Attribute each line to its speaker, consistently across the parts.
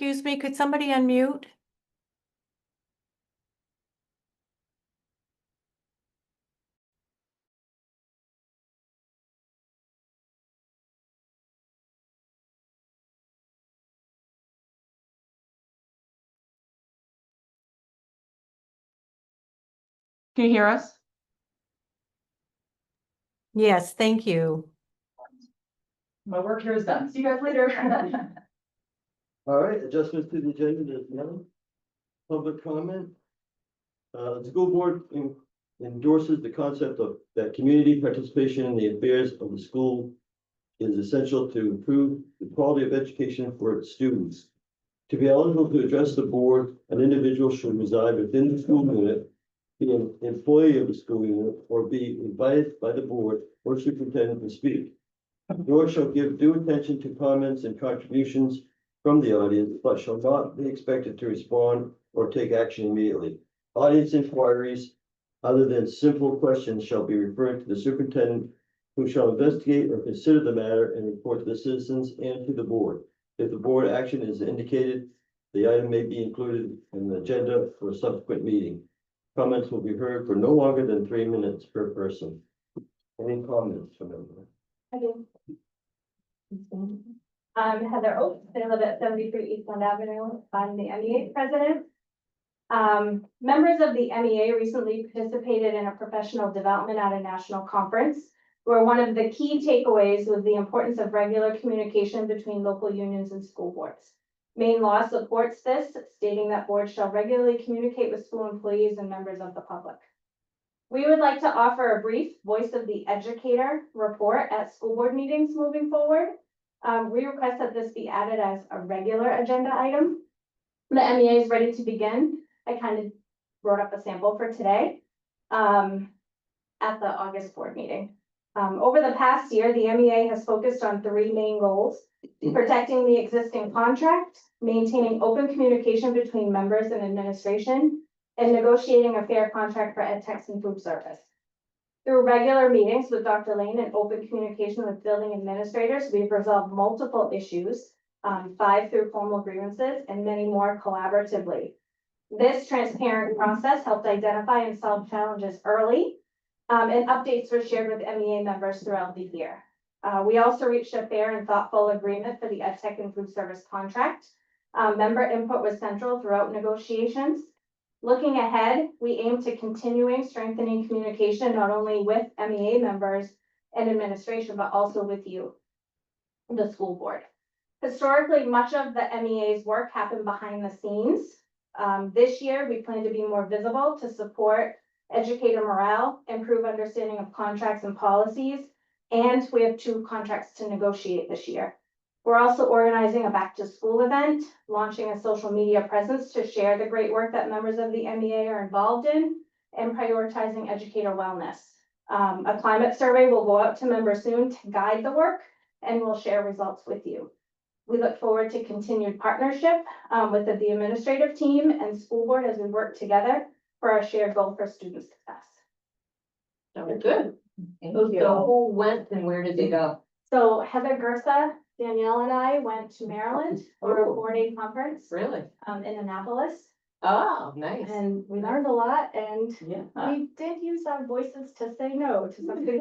Speaker 1: Excuse me, could somebody unmute?
Speaker 2: Can you hear us?
Speaker 1: Yes, thank you.
Speaker 2: My work here is done. See you guys later.
Speaker 3: All right, adjustments to the agenda, there's none. Public comment. The school board endorses the concept of that community participation in the affairs of the school is essential to improve the quality of education for its students. To be eligible to address the board, an individual should reside within the school unit, be an employee of the school unit, or be invited by the board or superintendent to speak. Nor shall give due attention to comments and contributions from the audience, but shall not be expected to respond or take action immediately. Audience inquiries, other than simple questions, shall be referred to the superintendent, who shall investigate or consider the matter and report to the citizens and to the board. If the board action is indicated, the item may be included in the agenda for a subsequent meeting. Comments will be heard for no longer than 3 minutes per person. Any comments from anyone?
Speaker 4: I do. Heather Oaks, I live at 73 Eastland Avenue. I'm the MEA president. Members of the MEA recently participated in a professional development at a national conference, where one of the key takeaways was the importance of regular communication between local unions and school boards. Maine law supports this, stating that boards shall regularly communicate with school employees and members of the public. We would like to offer a brief Voice of the Educator report at school board meetings moving forward. We request that this be added as a regular agenda item. The MEA is ready to begin. I kind of wrote up a sample for today at the August board meeting. Over the past year, the MEA has focused on 3 main goals: protecting the existing contract, maintaining open communication between members and administration, and negotiating a fair contract for ed techs and food service. Through regular meetings with Dr. Lane and open communication with building administrators, we've resolved multiple issues, 5 through formal grievances, and many more collaboratively. This transparent process helped identify and solve challenges early, and updates were shared with MEA members throughout the year. We also reached a fair and thoughtful agreement for the ed tech and food service contract. Member input was central throughout negotiations. Looking ahead, we aim to continuing strengthening communication not only with MEA members and administration, but also with you, the school board. Historically, much of the MEA's work happened behind the scenes. This year, we plan to be more visible to support educator morale, improve understanding of contracts and policies, and we have 2 contracts to negotiate this year. We're also organizing a back to school event, launching a social media presence to share the great work that members of the MEA are involved in, and prioritizing educator wellness. A climate survey will go out to members soon to guide the work, and we'll share results with you. We look forward to continued partnership with the administrative team and school board as we work together for our shared goal for student success.
Speaker 2: Very good.
Speaker 4: Thank you.
Speaker 2: So who went and where did they go?
Speaker 4: So Heather Gersa, Danielle and I went to Maryland for a 4-day conference
Speaker 2: Really?
Speaker 4: in Annapolis,
Speaker 2: Oh, nice.
Speaker 4: and we learned a lot, and
Speaker 2: Yeah.
Speaker 4: we did use our voices to say no to something.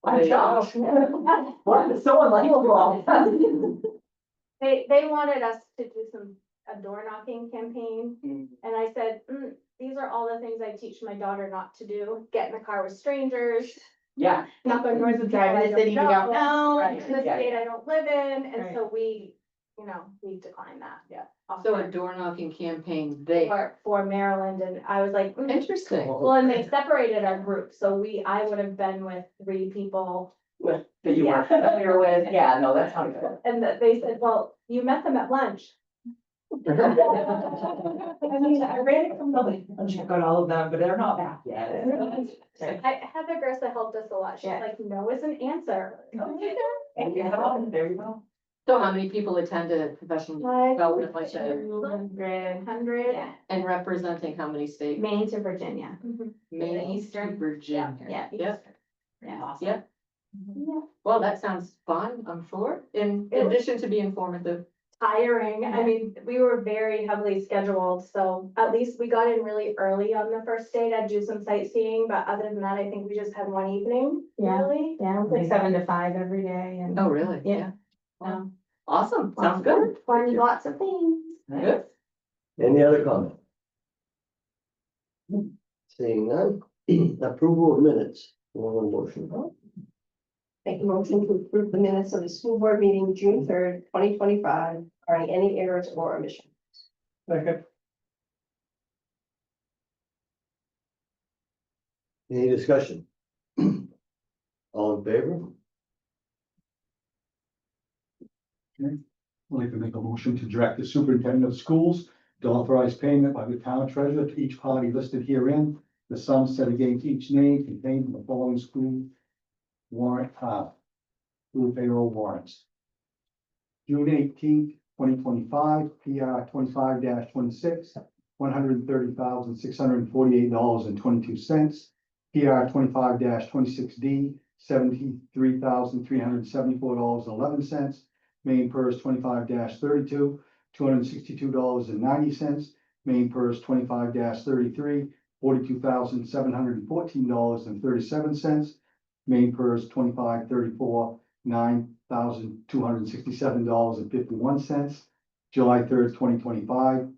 Speaker 2: My gosh. What? So unlikable.
Speaker 4: They wanted us to do a door knocking campaign, and I said, these are all the things I teach my daughter not to do: get in the car with strangers,
Speaker 2: Yeah.
Speaker 4: knock on doors with people
Speaker 2: Drive
Speaker 4: I
Speaker 2: in the city, you
Speaker 4: don't
Speaker 2: don't
Speaker 4: know,
Speaker 2: know.
Speaker 4: in the
Speaker 2: Yeah.
Speaker 4: state I don't live in, and
Speaker 2: Right.
Speaker 4: so we declined that.
Speaker 2: Yeah.
Speaker 4: offer
Speaker 2: So a door knocking campaign, they,
Speaker 4: for Maryland, and I was like,
Speaker 2: interesting.
Speaker 4: well, and they separated our group, so I would have been with 3 people.
Speaker 2: That you
Speaker 4: Yeah.
Speaker 2: were familiar with, yeah, no, that sounds good.
Speaker 4: And they said, well, you met them at lunch.
Speaker 5: I mean, I ran it from the, and check out all of them, but they're not back yet.
Speaker 4: Heather Gersa helped us a lot. She's
Speaker 5: Yeah.
Speaker 4: like, no is an answer.
Speaker 5: And there you go.
Speaker 2: So how many people attended professional
Speaker 4: Like,
Speaker 2: development like that?
Speaker 4: 200,
Speaker 2: And representing how many states?
Speaker 4: Maine to Virginia.
Speaker 2: Maine,
Speaker 4: Eastern.
Speaker 2: Virginia.
Speaker 4: Yeah.
Speaker 2: Yep.
Speaker 4: Yeah.
Speaker 5: Awesome.
Speaker 2: Yep.
Speaker 4: Yeah.
Speaker 2: Well, that sounds fun, I'm sure, in
Speaker 4: It was-
Speaker 2: addition to be informative.
Speaker 4: tiring. I mean, we were very heavily scheduled, so at least we got in really early on the first day to do some sightseeing, but other than that, I think we just had one evening,
Speaker 6: Yeah.
Speaker 4: really.
Speaker 6: Yeah, like 7 to 5 every day and.
Speaker 5: Oh, really?
Speaker 6: Yeah.
Speaker 4: Um,
Speaker 5: Awesome, sounds good.
Speaker 4: Learned lots of things.
Speaker 5: Good.
Speaker 3: Any other comment? Seeing none, approval of minutes, one motion.
Speaker 7: Make a motion to approve the minutes of the school board meeting, June 3rd, 2025, barring any errors or omissions.
Speaker 8: Second.
Speaker 3: Any discussion? All in favor?
Speaker 8: I'd like to make a motion to direct the superintendent of schools to authorize payment by the town treasurer to each party listed herein. The sum set against each name contained in the following school warrant, school payroll warrants. June 18th, 2025, PR 25-26, $130,648.22. PR 25-26D, $73,374.11. Main purse 25-32, $262.90. Main purse 25-33, $42,714.37. Main purse 25-34, $9,267.51. July 3rd, 2025.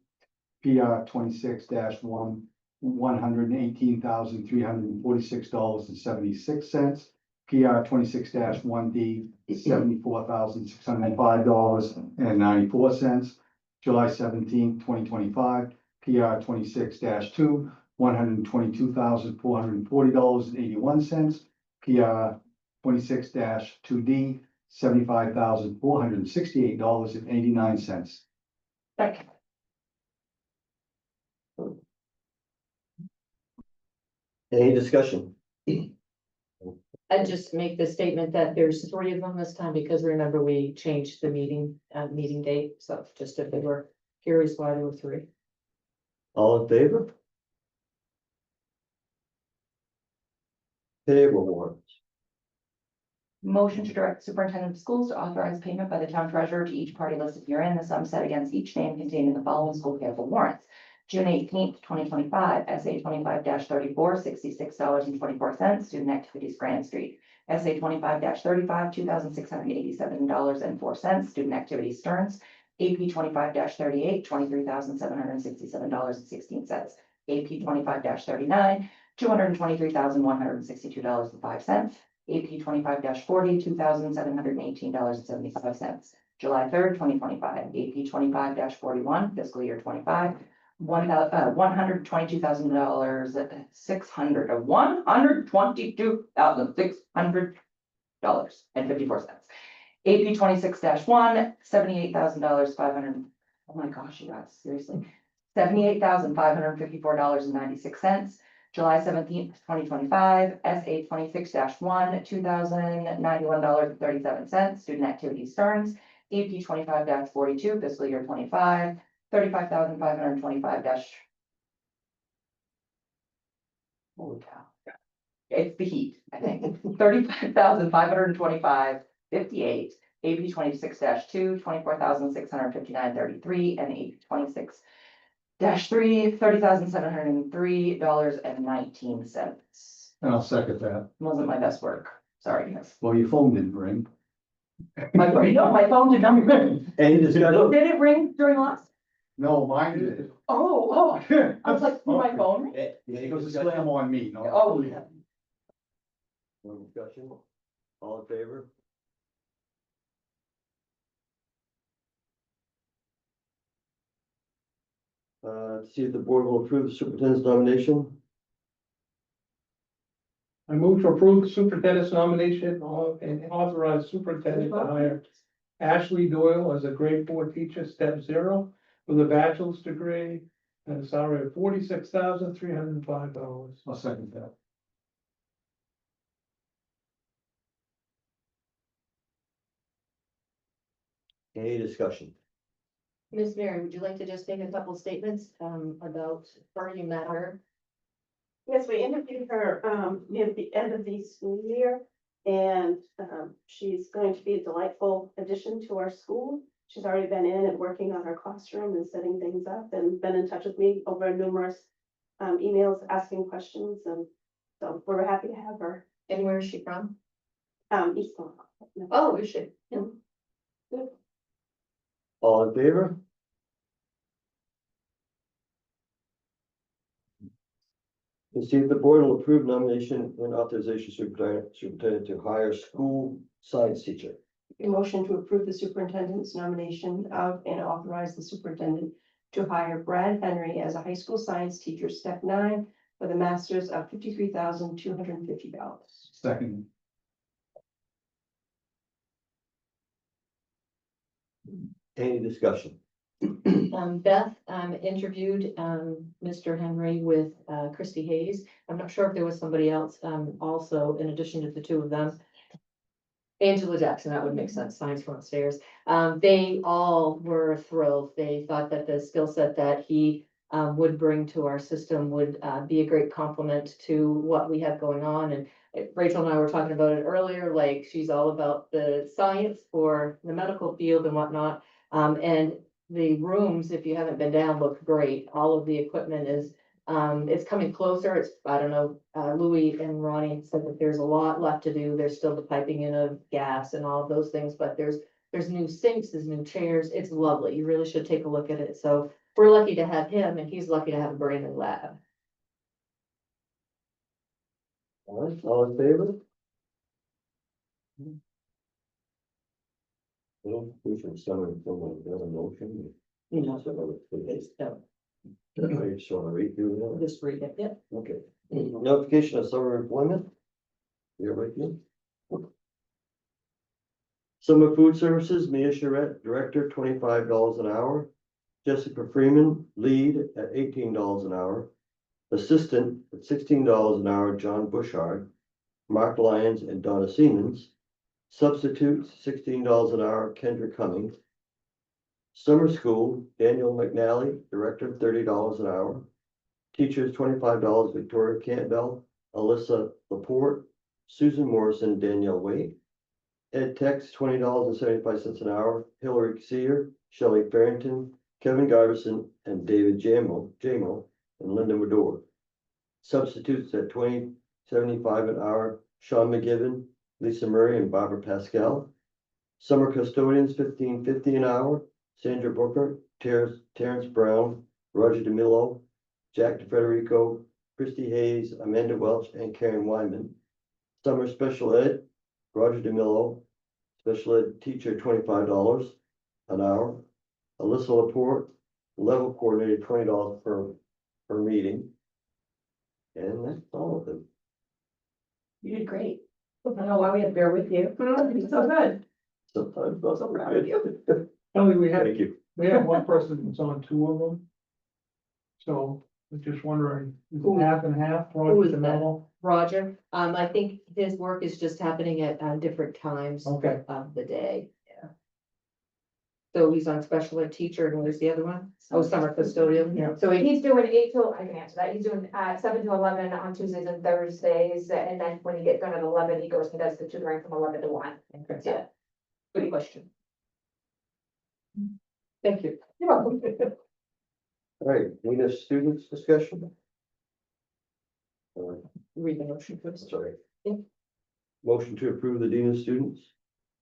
Speaker 8: PR 26-1, $118,346.76. PR 26-1D, $74,605.94. July 17th, 2025. PR 26-2, $122,440.81. PR 26-2D, $75,468.89.
Speaker 5: Second.
Speaker 3: Any discussion?
Speaker 9: I'd just make the statement that there's 3 of them this time, because remember, we changed the meeting date, so just if they were curious why there were 3.
Speaker 3: All in favor? Payroll warrants.
Speaker 2: Motion to direct superintendent of schools to authorize payment by the town treasurer to each party listed herein, the sum set against each name contained in the following school payable warrants. June 18th, 2025, SA 25-34, $66.24, student activities Grand Street. SA 25-35, $2,687.04, student activities Stearns. AP 25-38, $23,767.16. AP 25-39, $223,162.05. AP 25-40, $2,718.75. July 3rd, 2025, AP 25-41, fiscal year 25, $122,600 and 54 cents. AP 26-1, $78,500. Oh my gosh, you guys, seriously. $78,554.96. July 17th, 2025, SA 26-1, $2,091.37, student activities Stearns. AP 25-42, fiscal year 25, $35,525. Holy cow. It's the heat, I think. $35,525.58. AP 26-2, $24,659.33, and AP 26-3, $30,703.19.
Speaker 8: And I'll second that.
Speaker 2: Wasn't my best work. Sorry, guys.
Speaker 8: Well, your phone didn't ring.
Speaker 2: My phone did not ring.
Speaker 3: Any discussion?
Speaker 2: Did it ring during last?
Speaker 8: No, mine did.
Speaker 2: Oh, I was like, did my phone ring?
Speaker 8: It was a slam on me, no?
Speaker 2: Oh, yeah.
Speaker 3: No discussion? All in favor? To see if the board will approve the superintendent's nomination.
Speaker 8: I move to approve the superintendent's nomination and authorize superintendent to hire Ashley Doyle as a grade 4 teacher, step 0, with a bachelor's degree and a salary of $46,305. I'll second that.
Speaker 3: Any discussion?
Speaker 9: Ms. Mary, would you like to just make a couple statements about her you met her?
Speaker 7: Yes, we interviewed her near the end of the school year, and she's going to be a delightful addition to our school.
Speaker 4: she's already been in and working on her classroom and setting things up and been in touch with me over numerous emails, asking questions, and so we're happy to have her.
Speaker 9: And where is she from?
Speaker 4: East Lawn.
Speaker 9: Oh, is she? Yeah.
Speaker 3: All in favor? To see if the board will approve nomination and authorization superintendent to hire school science teacher.
Speaker 7: A motion to approve the superintendent's nomination of and authorize the superintendent to hire Brad Henry as a high school science teacher, step 9, with a master's of $53,250.
Speaker 8: Second.
Speaker 3: Any discussion?
Speaker 9: Beth, interviewed, Mr. Henry with, Christy Hayes. I'm not sure if there was somebody else, also in addition to the two of them. Angela Jackson, that would make sense, science from upstairs. They all were thrilled. They thought that the skill set that he, would bring to our system would, be a great complement to what we have going on. And Rachel and I were talking about it earlier, like she's all about the science for the medical field and whatnot. And the rooms, if you haven't been down, look great. All of the equipment is, it's coming closer. It's, I don't know, Louis and Ronnie said that there's a lot left to do. There's still the piping in of gas and all of those things, but there's new sinks, there's new chairs. It's lovely. You really should take a look at it. So we're lucky to have him and he's lucky to have a brand new lab.
Speaker 3: All right, all in favor? Well, we should summon someone, the other motion.
Speaker 9: You know,
Speaker 3: So,
Speaker 9: it's,
Speaker 3: I just want to read through that.
Speaker 9: just read it. Yeah.
Speaker 3: Okay. Notification of summer employment. You're right here. Summer food services, Mia Charette, director, $25 an hour. Jessica Freeman, lead at $18 an hour. Assistant at $16 an hour, John Bushard. Mark Lyons and Donna Siemens. Substitutes, $16 an hour, Kendra Cummings. Summer school, Daniel McNally, director, $30 an hour. Teachers, $25, Victoria Campbell, Alyssa Laporte, Susan Morrison, Danielle Waite. Ed techs, $20.75 an hour, Hillary Sear, Shelley Farrington, Kevin Garrison, and David Jamo, and Linda Medore. Substitutes at $20.75 an hour, Sean McGibbon, Lisa Murray, and Barbara Pascal. Summer custodians, $15.50 an hour, Sandra Booker, Terrence Brown, Roger DeMillo, Jack DeFederico, Christy Hayes, Amanda Welch, and Karen Wyman. Summer special ed, Roger DeMillo, special ed teacher, $25 an hour. Alyssa Laporte, level coordinator, $20 per meeting. And that's all of them.
Speaker 5: You did great. I don't know why we had to bear with you. It's so good.
Speaker 3: Sometimes that's
Speaker 5: So proud of you.
Speaker 10: Only we have,
Speaker 3: Thank you.
Speaker 10: we have one person that's on two of them. So I was just wondering, is
Speaker 9: Who-
Speaker 10: it half and half?
Speaker 9: who is
Speaker 10: Roger
Speaker 9: that?
Speaker 10: DeMello?
Speaker 9: Roger, I think his work is just happening at, different times
Speaker 10: Okay,
Speaker 9: of the day. Yeah. So he's on special ed teacher and where's the other one? Oh, summer custodian.
Speaker 10: Yeah.
Speaker 9: So he,
Speaker 4: He's doing 8 till, I can answer that, he's doing 7 to 11 on Tuesdays and Thursdays, and then when he gets done at 11, he goes and does the tutoring from 11 to 1.
Speaker 9: okay, yeah. Good question. Thank you.
Speaker 4: You're welcome.
Speaker 3: All right, we have students discussion.
Speaker 9: Read the motion first.
Speaker 3: Sorry.
Speaker 9: Yeah.
Speaker 3: Motion to approve the dean of students.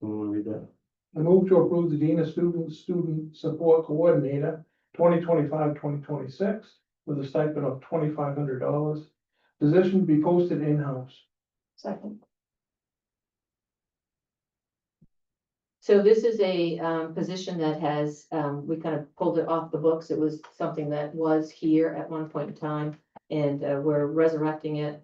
Speaker 3: Who will read that?
Speaker 10: I move to approve the Dean of Student Support Coordinator, 2025-2026, with a stipend of $2,500. Position to be posted in-house.
Speaker 7: Second.
Speaker 9: So this is a position that has, we kind of pulled it off the books. It was something that was here at one point in time. And we're resurrecting it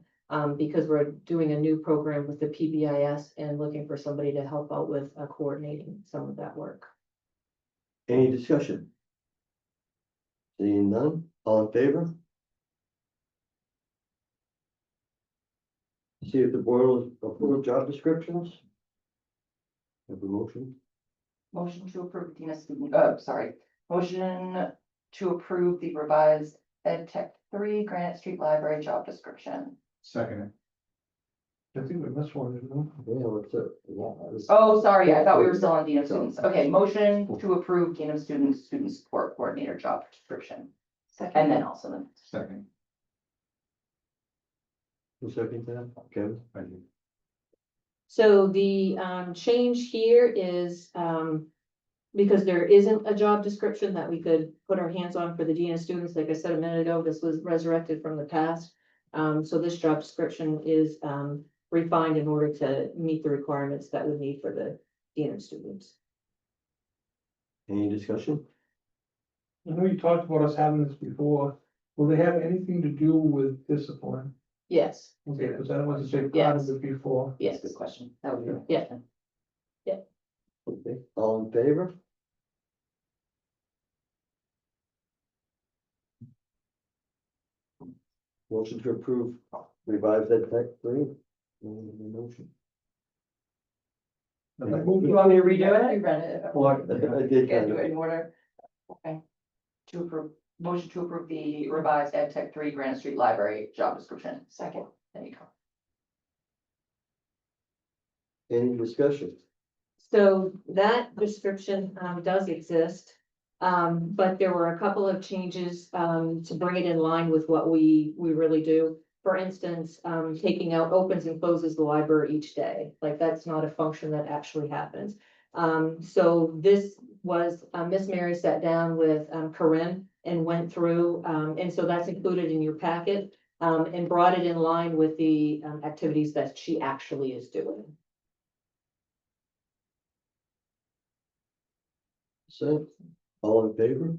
Speaker 9: because we're doing a new program with the PBIS and looking for somebody to help out with coordinating some of that work.
Speaker 3: Any discussion? Seeing none, all in favor? See if the board will approve job descriptions. Have a motion,
Speaker 2: Motion to approve Dean of Student, motion to approve the revised Ed Tech 3 Granite Street Library job description.
Speaker 8: Second.
Speaker 10: I think we missed one, didn't we?
Speaker 3: Yeah, what's it? Yeah.
Speaker 2: Oh, sorry, I thought we were still on Dean of Students. Okay, motion to approve Dean of Students, Student Support Coordinator job description, and then also the.
Speaker 8: Second.
Speaker 3: Who seconded that? Kevin?
Speaker 8: Thank you.
Speaker 9: So the change here is because there isn't a job description that we could put our hands on for the dean of students, like I said a minute ago, this was resurrected from the past. So this job description is refined in order to meet the requirements that we need for the dean of students.
Speaker 3: Any discussion?
Speaker 10: I know you talked about us having this before. Will they have anything to do with discipline?
Speaker 9: Yes,
Speaker 10: Okay, because that was a big part of
Speaker 9: Yes.
Speaker 10: it before.
Speaker 9: yes,
Speaker 2: Good question. That would be.
Speaker 9: yeah.
Speaker 3: Okay, all in favor? Motion to approve revised ed tech 3. Motion.
Speaker 10: I move
Speaker 2: You
Speaker 10: to-
Speaker 2: want me to redo it? You read it.
Speaker 8: Well,
Speaker 3: I did
Speaker 2: Can't
Speaker 3: kind
Speaker 2: do
Speaker 3: of.
Speaker 2: it in order. Okay. To approve, motion to approve the revised Ed Tech 3 Granite Street Library job description. Second. There you go.
Speaker 3: Any discussion?
Speaker 9: So that description does exist. But there were a couple of changes to bring it in line with what we really do. For instance, taking out opens and closes the library each day, like that's not a function that actually happens. So this was, Miss Mary sat down with Corinne and went through, and so that's included in your packet. And brought it in line with the activities that she actually is doing.
Speaker 3: So, all in favor?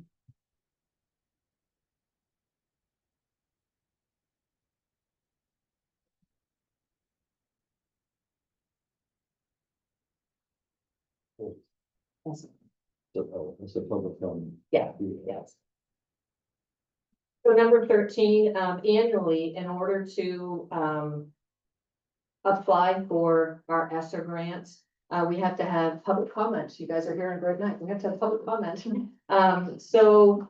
Speaker 3: It's a public comment.
Speaker 9: Yeah. Yes. So number 13, annually, in order to apply for our ESSER grants, we have to have public comments. You guys are here on great night. We have to have public comment. So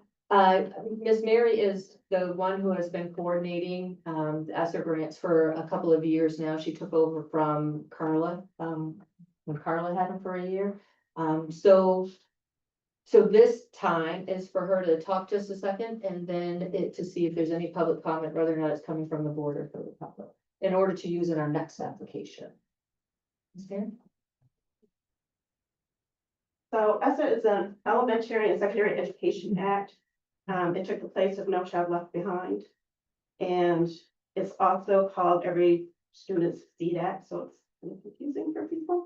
Speaker 9: Miss Mary is the one who has been coordinating the ESSER grants for a couple of years now. She took over from Carla when Carla had them for a year. So this time is for her to talk just a second and then to see if there's any public comment, whether or not it's coming from the board or from the public, in order to use in our next application. Ms. Mary?
Speaker 7: So ESSA is an Elementary and Secondary Education Act. It took the place of No Child Left Behind. And it's also called Every Student Succeed Act, so it's kind of confusing for people.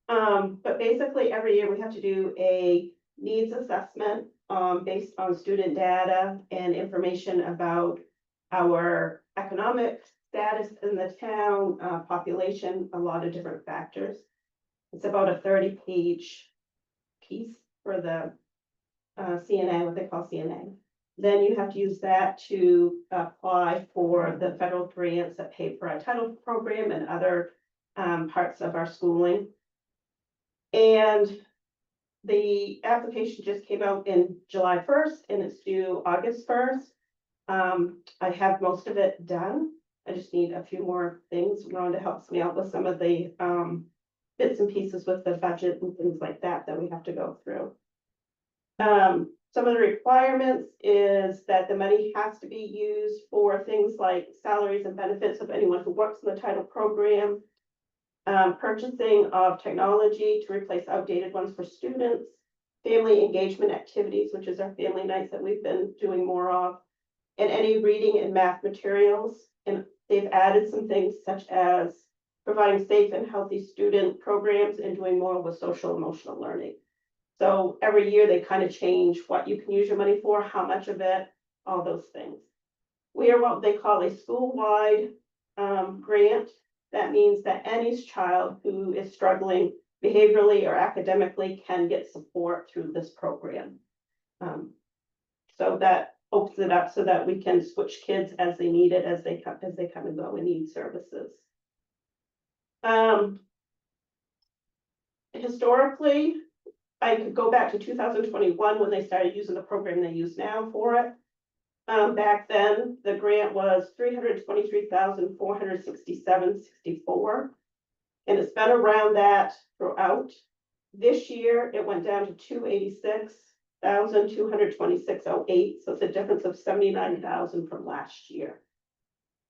Speaker 7: But basically, every year we have to do a needs assessment based on student data and information about our economic status in the town, population, a lot of different factors. It's about a 30-page piece for the CNA, what they call CNA. Then you have to use that to apply for the federal grants that pay for our title program and other parts of our schooling. And the application just came out in July 1st and it's due August 1st. I have most of it done. I just need a few more things. Rhonda helps me out with some of the bits and pieces with the budget and things like that that we have to go through. Some of the requirements is that the money has to be used for things like salaries and benefits of anyone who works in the title program, purchasing of technology to replace outdated ones for students, family engagement activities, which is our family nights that we've been doing more of, and any reading and math materials. And they've added some things such as providing safe and healthy student programs and doing more with social emotional learning. So every year they kind of change what you can use your money for, how much of it, all those things. We are what they call a school-wide grant. That means that any child who is struggling behaviorally or academically can get support through this program. So that opens it up so that we can switch kids as they need it, as they come and go and need services. Historically, I could go back to 2021 when they started using the program they use now for it. Back then, the grant was 323,467.64. And it's been around that throughout. This year, it went down to 286,226.08, so it's a difference of 79,000 from last year.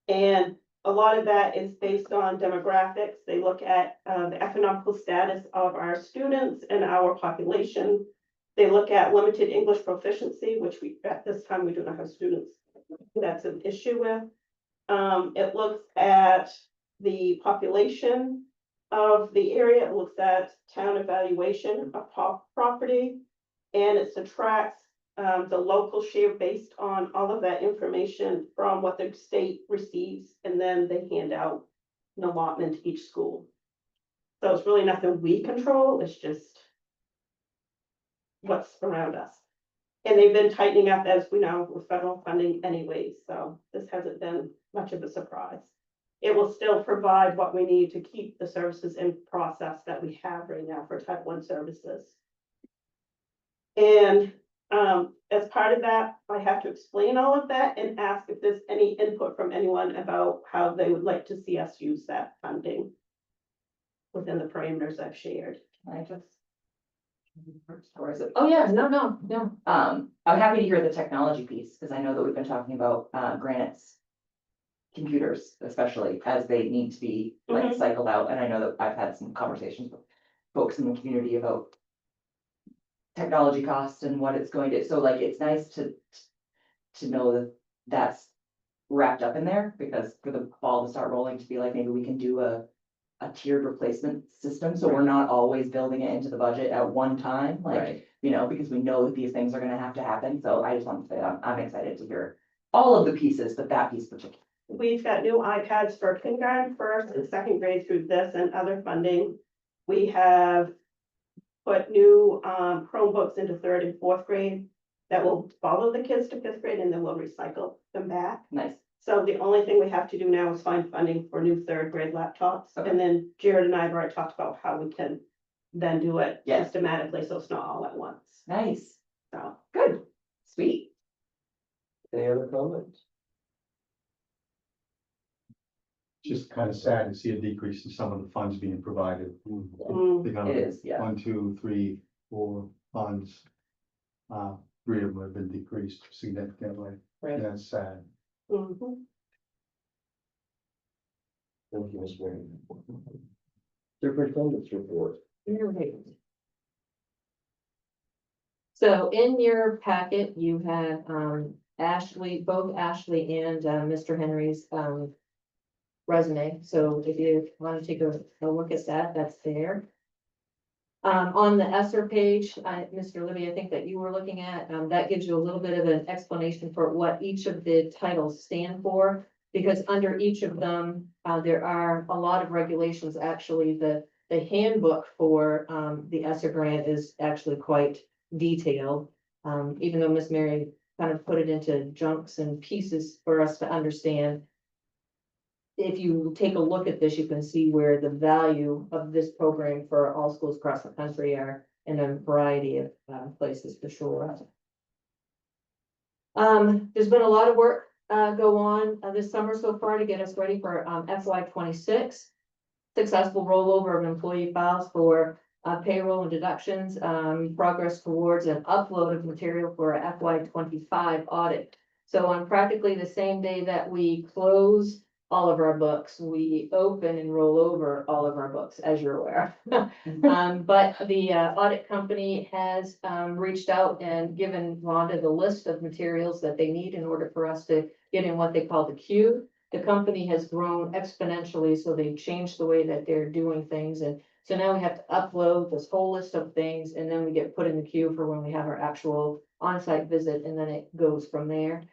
Speaker 7: And a lot of that is based on demographics. They look at the economical status of our students and our population. They look at limited English proficiency, which at this time, we do not have students. That's an issue with. It looks at the population of the area. It looks at town evaluation of property. And it subtracts the local share based on all of that information from what the state receives. And then they hand out an allotment to each school. So it's really nothing we control. It's just what's around us. And they've been tightening up, as we know, with federal funding anyways, so this hasn't been much of a surprise. It will still provide what we need to keep the services in process that we have right now for Type 1 services. And as part of that, I have to explain all of that and ask if there's any input from anyone about how they would like to see us use that funding within the parameters I've shared.
Speaker 2: Can I just? Or is it?
Speaker 9: Oh, yeah, no.
Speaker 2: I'm happy to hear the technology piece, because I know that we've been talking about Granite's computers, especially as they need to be like cycled out. And I know that I've had some conversations with folks in the community about technology costs and what it's going to, so like, it's nice to know that that's wrapped up in there, because for the ball to start rolling, to be like, maybe we can do a tiered replacement system, so we're not always building it into the budget at one time, like, you know, because we know that these things are gonna have to happen, so I just want to say I'm excited to hear all of the pieces, but that piece particularly.
Speaker 7: We've got new iPads for kindergarten, first and second grade through this and other funding. We have put new Chromebooks into third and fourth grade that will follow the kids to fifth grade, and then we'll recycle them back.
Speaker 2: Nice.
Speaker 7: So the only thing we have to do now is find funding for new third grade laptops.
Speaker 2: Okay.
Speaker 7: And then Jared and I have already talked about how we can then do it
Speaker 2: Yeah.
Speaker 7: systematically, so it's not all at once.
Speaker 2: Nice,
Speaker 7: So
Speaker 2: good, sweet.
Speaker 3: Any other comments?
Speaker 8: Just kind of sad to see a decrease in some of the funds being provided.
Speaker 7: mm,
Speaker 2: It is, yeah.
Speaker 8: 1, 2, 3, 4 funds. 3 of them have been decreased significantly.
Speaker 2: Right.
Speaker 8: That's sad.
Speaker 7: mhm.
Speaker 3: Thank you, Ms. Mary. Superintendent's report.
Speaker 9: So in your packet, you had both Ashley and Mr. Henry's resume. So if you want to take a look at that, that's there. On the ESSER page, Mr. Libby, I think that you were looking at, that gives you a little bit of an explanation for what each of the titles stand for. Because under each of them, there are a lot of regulations. Actually, the handbook for the ESSER grant is actually quite detailed. Even though Miss Mary kind of put it into chunks and pieces for us to understand. If you take a look at this, you can see where the value of this program for all schools across the country are in a variety of places for sure. There's been a lot of work go on this summer so far to get us ready for FY 26. Successful rollover of employee files for payroll and deductions, progress towards an upload of material for a FY 25 audit. So on practically the same day that we close all of our books, we open and roll over all of our books, as you're aware. But the audit company has reached out and given Rhonda the list of materials that they need in order for us to get in what they call the queue. The company has grown exponentially, so they've changed the way that they're doing things. And so now we have to upload this whole list of things, and then we get put in the queue for when we have our actual on-site visit, and then it goes from there.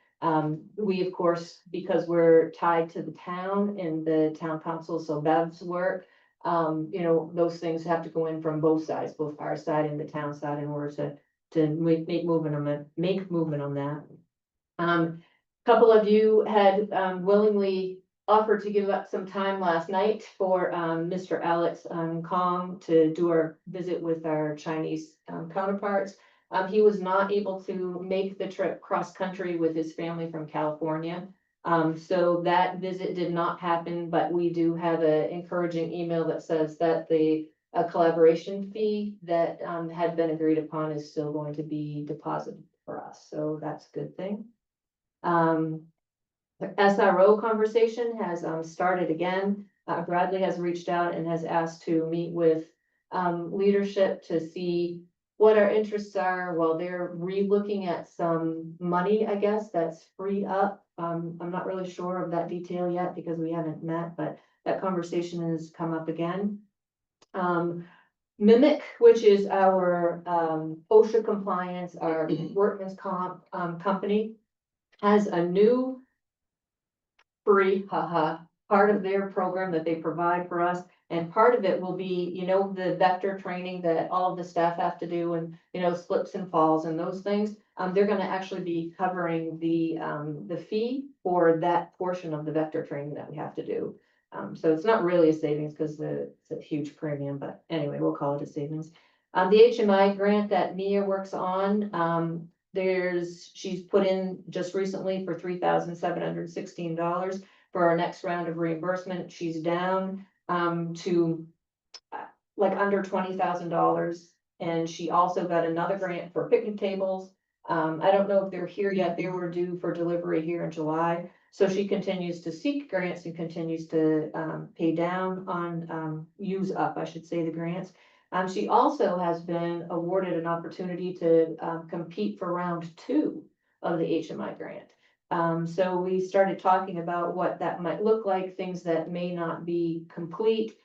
Speaker 9: We, of course, because we're tied to the town and the town council, so Bev's work, you know, those things have to go in from both sides, both our side and the town side, in order to make movement on that. Couple of you had willingly offered to give up some time last night for Mr. Alex Kong to do our visit with our Chinese counterparts. He was not able to make the trip cross-country with his family from California. So that visit did not happen, but we do have an encouraging email that says that a collaboration fee that, had been agreed upon is still going to be deposited for us, so that's a good thing. The SRO conversation has, started again. Bradley has reached out and has asked to meet with, leadership to see what our interests are while they're re-looking at some money, I guess, that's freed up. I'm not really sure of that detail yet because we haven't met, but that conversation has come up again. Mimic, which is our, OSHA compliance, our workman's comp, company, has a new free, part of their program that they provide for us. And part of it will be, the vector training that all of the staff have to do and, slips and falls and those things. They're gonna actually be covering the fee for that portion of the vector training that we have to do. So it's not really a savings because it's a huge premium, but anyway, we'll call it a savings. The HMI grant that Mia works on, she's put in just recently for $3,716 for our next round of reimbursement. She's down to like under $20,000. And she also got another grant for picnic tables. I don't know if they're here yet. They were due for delivery here in July. So she continues to seek grants and continues to pay down on, use up, I should say, the grants. She also has been awarded an opportunity to compete for round 2 of the HMI grant. So we started talking about what that might look like, things that may not be complete,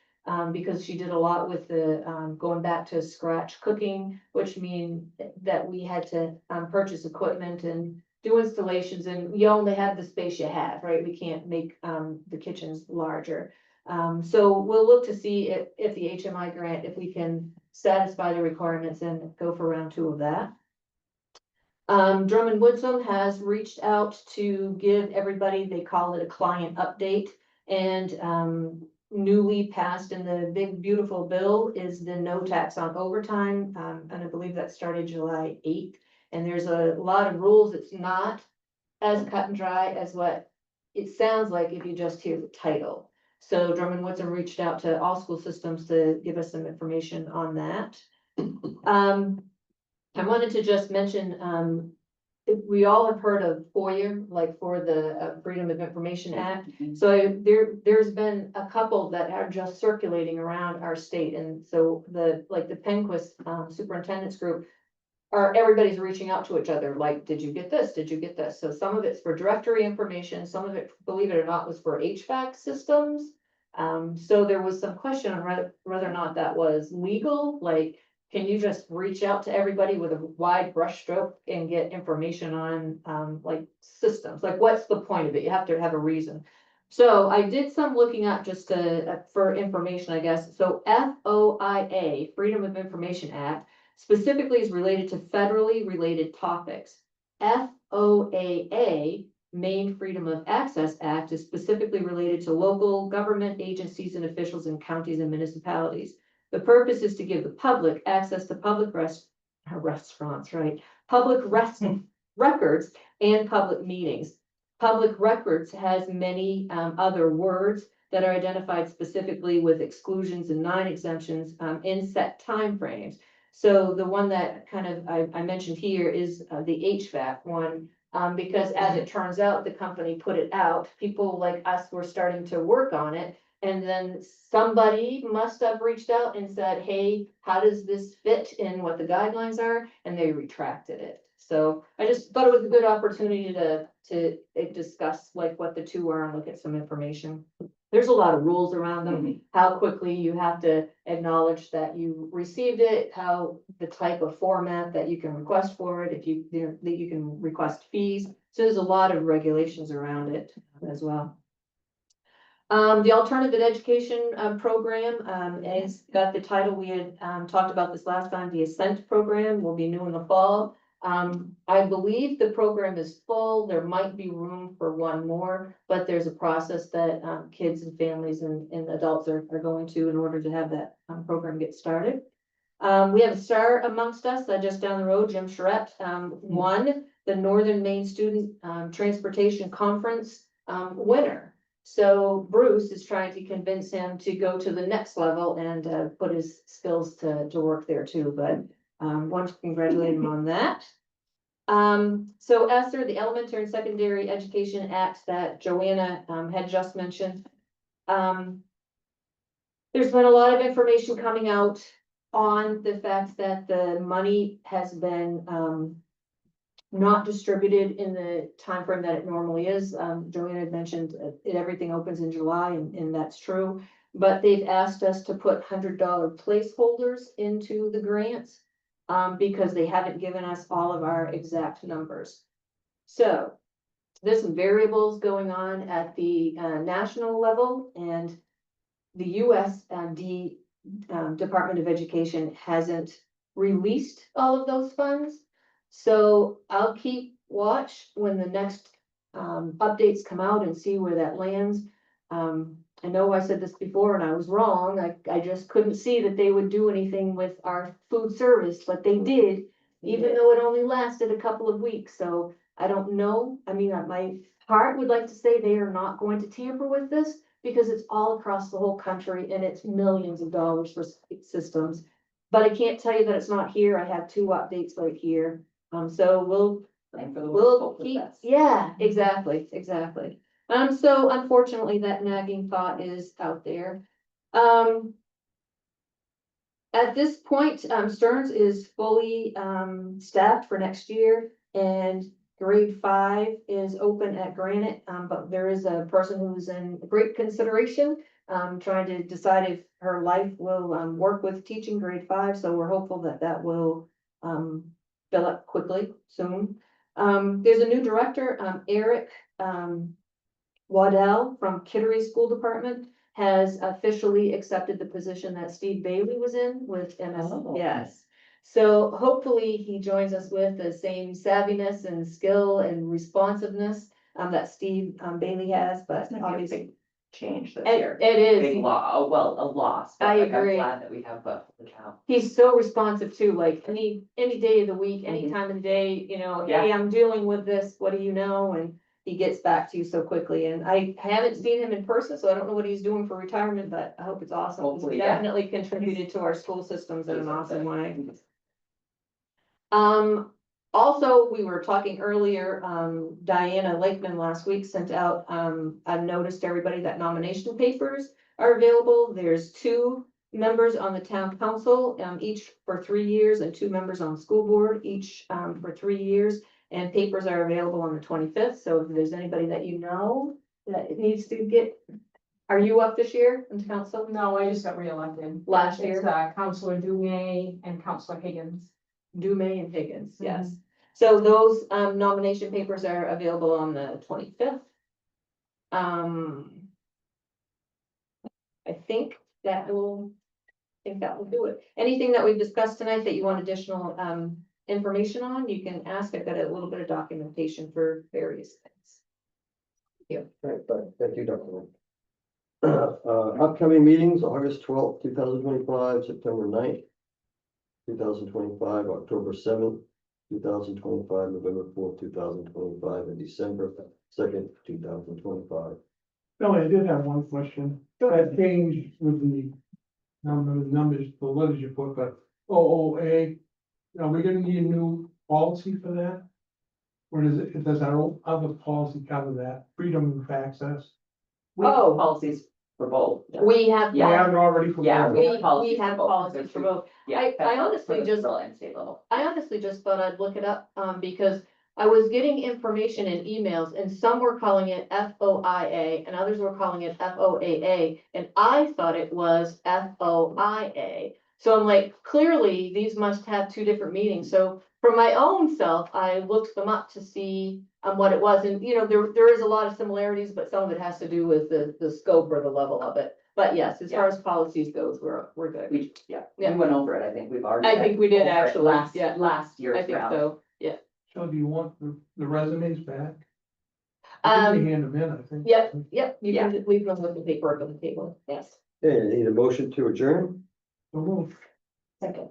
Speaker 9: because she did a lot with the going back to scratch cooking, which means that we had to purchase equipment and do installations, and you only have the space you have, right? We can't make the kitchens larger. So we'll look to see if the HMI grant, if we can satisfy the requirements and go for round 2 of that. Drummond Woodsum has reached out to give everybody, they call it a client update. And newly passed in the big beautiful bill is the no tax on overtime. And I believe that started July 8th. And there's a lot of rules. It's not as cut and dry as what it sounds like if you just hear the title. So Drummond Woodsum reached out to all school systems to give us some information on that. I wanted to just mention, we all have heard of FOIA, like for the Freedom of Information Act. So there's been a couple that are just circulating around our state. And so the Penquist superintendent's group, everybody's reaching out to each other, like, did you get this? Did you get this? So some of it's for directory information, some of it, believe it or not, was for HVAC systems. So there was some question on whether or not that was legal, like, can you just reach out to everybody with a wide brushstroke and get information on, like, systems? Like, what's the point of it? You have to have a reason. So I did some looking up just for information, I guess. So FOIA, Freedom of Information Act, specifically is related to federally related topics. FOAA, Maine Freedom of Access Act, is specifically related to local government agencies and officials in counties and municipalities. The purpose is to give the public access to public restaurants, right? Public records and public meetings. Public records has many other words that are identified specifically with exclusions and non-exemptions in set timeframes. So the one that kind of I mentioned here is the HVAC one, because as it turns out, the company put it out, people like us were starting to work on it. And then somebody must have reached out and said, hey, how does this fit in what the guidelines are? And they retracted it. So I just thought it was a good opportunity to discuss like what the two are and look at some information. There's a lot of rules around them, how quickly you have to acknowledge that you received it, how the type of format that you can request for it, that you can request fees. So there's a lot of regulations around it as well. The alternative education program has got the title we had talked about this last time. The Ascent program will be new in the fall. I believe the program is full. There might be room for one more, but there's a process that kids and families and adults are going to in order to have that program get started. We have a star amongst us, just down the road, Jim Charette, won the Northern Maine Student Transportation Conference winner. So Bruce is trying to convince him to go to the next level and put his skills to work there too, but want to congratulate him on that. So Esther, the Elementary and Secondary Education Act that Joanna had just mentioned. There's been a lot of information coming out on the fact that the money has been not distributed in the timeframe that it normally is. Joanna had mentioned everything opens in July, and that's true. But they've asked us to put $100 placeholders into the grants because they haven't given us all of our exact numbers. So there's some variables going on at the national level, and the USD Department of Education hasn't released all of those funds. So I'll keep watch when the next updates come out and see where that lands. I know I said this before and I was wrong. I just couldn't see that they would do anything with our food service, but they did, even though it only lasted a couple of weeks. So I don't know. I mean, my heart would like to say they are not going to tamper with this, because it's all across the whole country and it's millions of dollars for systems. But I can't tell you that it's not here. I have 2 updates right here. So we'll keep, yeah, exactly. So unfortunately, that nagging thought is out there. At this point, Stearns is fully staffed for next year, and grade 5 is open at Granite, but there is a person who's in great consideration, trying to decide if her life will work with teaching grade 5. So we're hopeful that that will fill up quickly soon. There's a new director, Eric Waddell from Kittery School Department has officially accepted the position that Steve Bailey was in with MS.
Speaker 2: Oh.
Speaker 9: Yes. So hopefully he joins us with the same savviness and skill and responsiveness that Steve Bailey has, but
Speaker 2: That's gonna be a
Speaker 9: obviously
Speaker 2: big change this
Speaker 9: it
Speaker 2: year.
Speaker 9: it is.
Speaker 2: Big law, well, a loss. but
Speaker 9: I
Speaker 2: like, I'm
Speaker 9: agree.
Speaker 2: glad that we have both the town.
Speaker 9: He's so responsive too, like any day of the week, any
Speaker 2: Mhm.
Speaker 9: time of the day, you know,
Speaker 2: Yeah.
Speaker 9: hey, I'm dealing with this, what do you know? And he gets back to you so quickly, and I haven't seen him in person, so I don't know what he's doing for retirement, but I hope it's awesome. He's
Speaker 2: Hopefully, yeah.
Speaker 9: definitely contributed to our school systems in an awesome way. Also, we were talking earlier, Diana Lakeman last week sent out, I've noticed everybody that nomination papers are available. There's 2 members on the town council, each for 3 years, and 2 members on the school board, each for 3 years. And papers are available on the 25th, so if there's anybody that you know that it needs to get, are you up this year into council?
Speaker 6: No, I just got reelected.
Speaker 9: Last year?
Speaker 6: It's Counselor Dume and Counselor Higgins.
Speaker 9: Dume and Higgins, yes. So those nomination papers are available on the 25th. I think that will do it. Anything that we've discussed tonight that you want additional information on, you can ask. I've got a little bit of documentation for various things.
Speaker 3: Right, thank you, Dr. Lynn. Upcoming meetings, August 12th, 2025, September 9th, 2025, October 7th, 2025, November 4th, 2025, and December 2nd, 2025.
Speaker 10: Billy, I did have one question. That changed with the numbers, the letters you put, but OOA, are we gonna need a new policy for that? Or does our other policy cover that, freedom of access?
Speaker 2: We have
Speaker 9: Oh.
Speaker 2: policies for both.
Speaker 9: We have.
Speaker 10: We have it already for.
Speaker 2: Yeah,
Speaker 10: both.
Speaker 2: we
Speaker 9: We
Speaker 2: have policies
Speaker 9: have
Speaker 2: for both.
Speaker 9: policies for both.
Speaker 2: Yeah,
Speaker 9: I
Speaker 2: federal-
Speaker 9: honestly
Speaker 2: for the
Speaker 9: just-
Speaker 2: federal and state level.
Speaker 9: I honestly just thought I'd look it up, because I was getting information in emails, and some were calling it FOIA and others were calling it FOAA, and I thought it was FOIA. So I'm like, clearly, these must have 2 different meanings. So for my own self, I looked them up to see what it was, and you know, there is a lot of similarities, but some of it has to do with the scope or the level of it. But yes, as far as policies goes, we're good.
Speaker 2: We
Speaker 9: Yeah.
Speaker 2: went over it, I think we've already.
Speaker 9: I think we did
Speaker 2: over it
Speaker 9: actually,
Speaker 2: Last,
Speaker 9: yeah.
Speaker 2: last year's
Speaker 9: I think
Speaker 2: round.
Speaker 9: so, yeah.
Speaker 10: So do you want the resumes back? I think we hand them in, I think.
Speaker 9: Yep, you
Speaker 2: Yeah.
Speaker 9: can leave them with the paperwork on the table, yes.
Speaker 3: Okay, I need a motion to adjourn.
Speaker 10: So move.
Speaker 2: Second.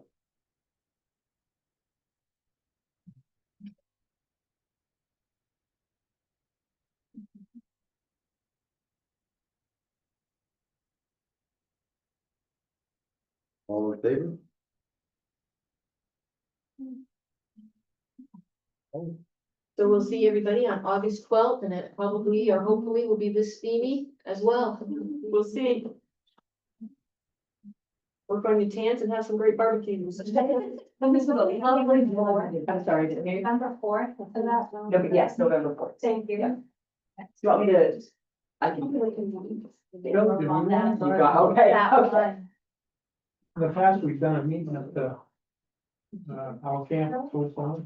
Speaker 3: All in favor?
Speaker 9: So we'll see everybody on August 12th, and it probably or hopefully will be this steamy as well. We'll see. Work on your tans and have some great barbecues.
Speaker 2: I'm sorry, did you?
Speaker 4: November fourth, is that?
Speaker 2: No, but yes, November fourth.
Speaker 4: Thank you.
Speaker 2: Yeah. Do you want me to? I can. You got, okay, okay.
Speaker 10: In the past, we've done a meeting at the our camp, so far.